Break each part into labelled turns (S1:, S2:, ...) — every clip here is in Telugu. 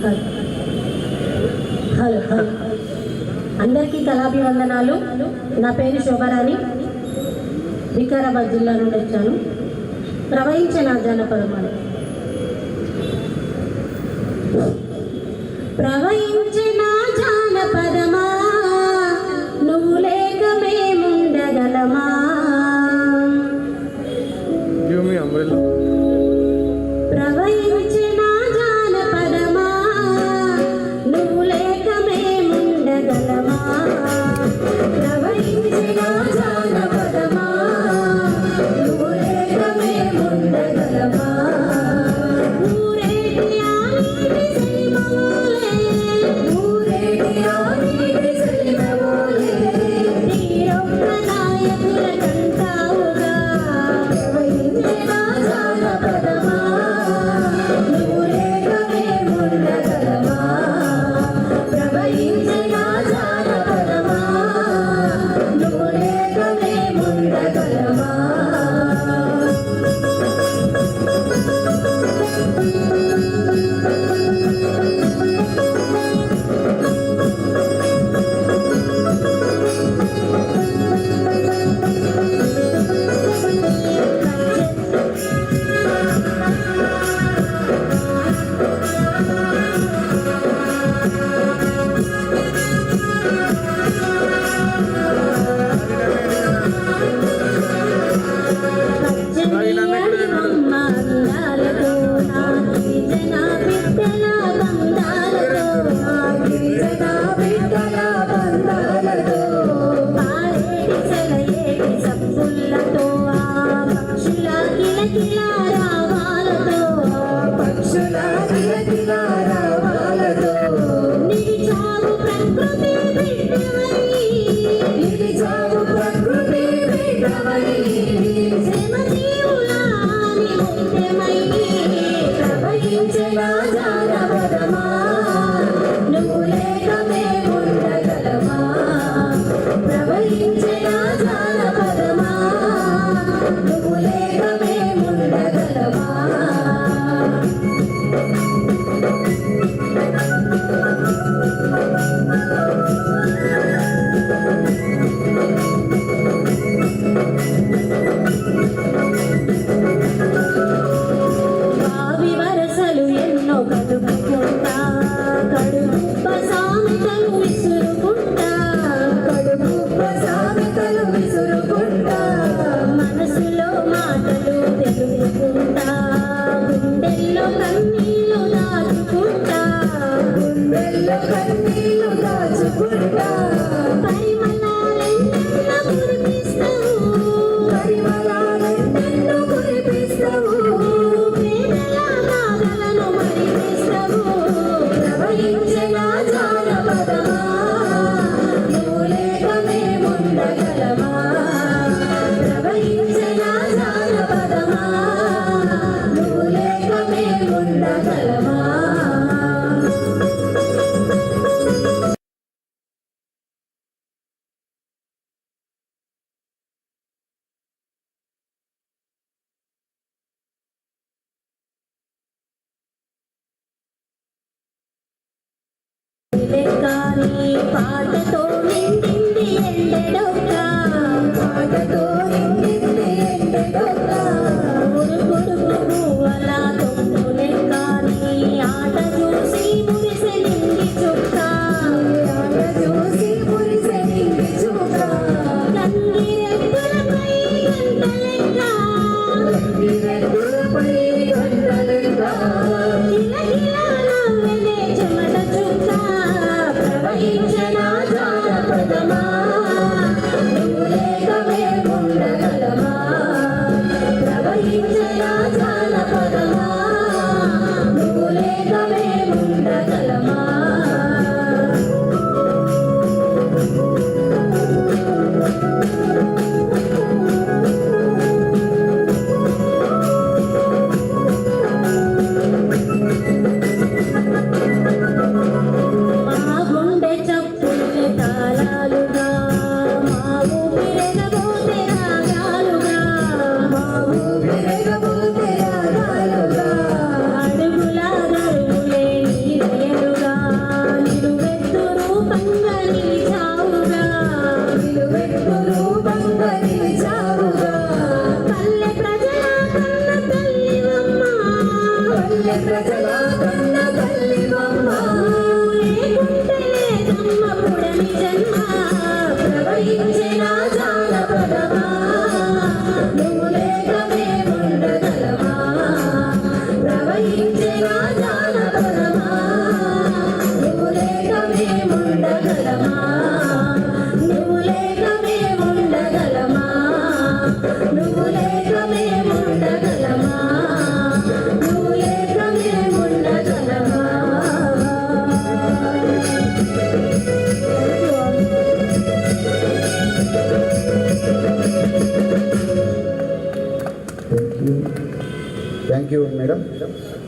S1: హలో అందరికీ కళాభివందనాలు. నా పేరు శోభారాణి, వికారాబాద్ జిల్లా నుండి వచ్చాను. ప్రవహించే నా జానపదం అని. ప్రవహించే నా జానపదమా, నువ్వు లేక మేముండగలమా. ప్రవహించే నా జానపదమా, నువ్వు లేక మేముండగలమా. ప్రవహించే నా జానపదమా, నువ్వు లేక మేముండగలమా. ఊరేటి ఆనీటి సెలిమవోలే, ఊరేటి ఆనీటి సెలిమవోలే, నీరొక్క నాయకుల కంటావుగా. ప్రవహించే నా జానపదమా, నువ్వు లేక మేముండగలమా. ప్రవహించే నా జానపదమా, నువ్వు లేక మేముండగలమా. ప్రవహించే నా జానపదమా, నువ్వు లేక మేముండగలమా. ప్రవహించే నా జానపదమా, నువ్వు లేక మేముండగలమా. భావి వరసలు ఎన్నో కలుపుకుంటా, కడుపుప్ప సామెతలు విసురుకుంటా, కడుపుప్ప సామెతలు విసురుకుంటా. మనసులో మాటలు తెలుపుకుంటా, గుండెల్లో కన్నీళ్ళు దాచుకుంటా, గుండెల్లో కన్నీళ్ళు దాచుకుంటా. పరిమళాలెన్నెన్నో కురిపిస్తావు, పరిమళాలెన్నెన్నో కురిపిస్తావు. ప్రవహించే నా జానపదమా, నువ్వు లేక మేముండగలమా. ప్రవహించే నా జానపదమా, నువ్వు లేక మేముండగలమా. పాటతో నిండింది ఎండడొక్క, పాటతో నిండింది ఎండడొక్క. ఉరుకుడుకు పువ్వల తొమ్ము లెక్క, నీ ఆట చూసి మురిసె నింగి చుక్క, ఆట చూసి మురిసె నింగి చుక్క. కంగిరెద్దులపై గంట లెక్క, కంగిరెద్దులపై గంట లెక్క. కిలకిల నవ్వెనే చెమట చుక్క. ప్రవహించే నా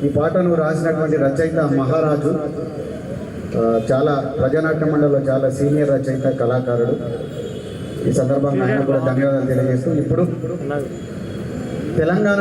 S2: ఈ పాటను రాసినటువంటి రచయిత మహారాజు చాలా ప్రజానాట్య మండలిలో చాలా సీనియర్ రచయిత కళాకారుడు. ఈ సందర్భంగా ఆయన కూడా ధన్యవాదాలు తెలియజేస్తూ ఇప్పుడు తెలంగాణ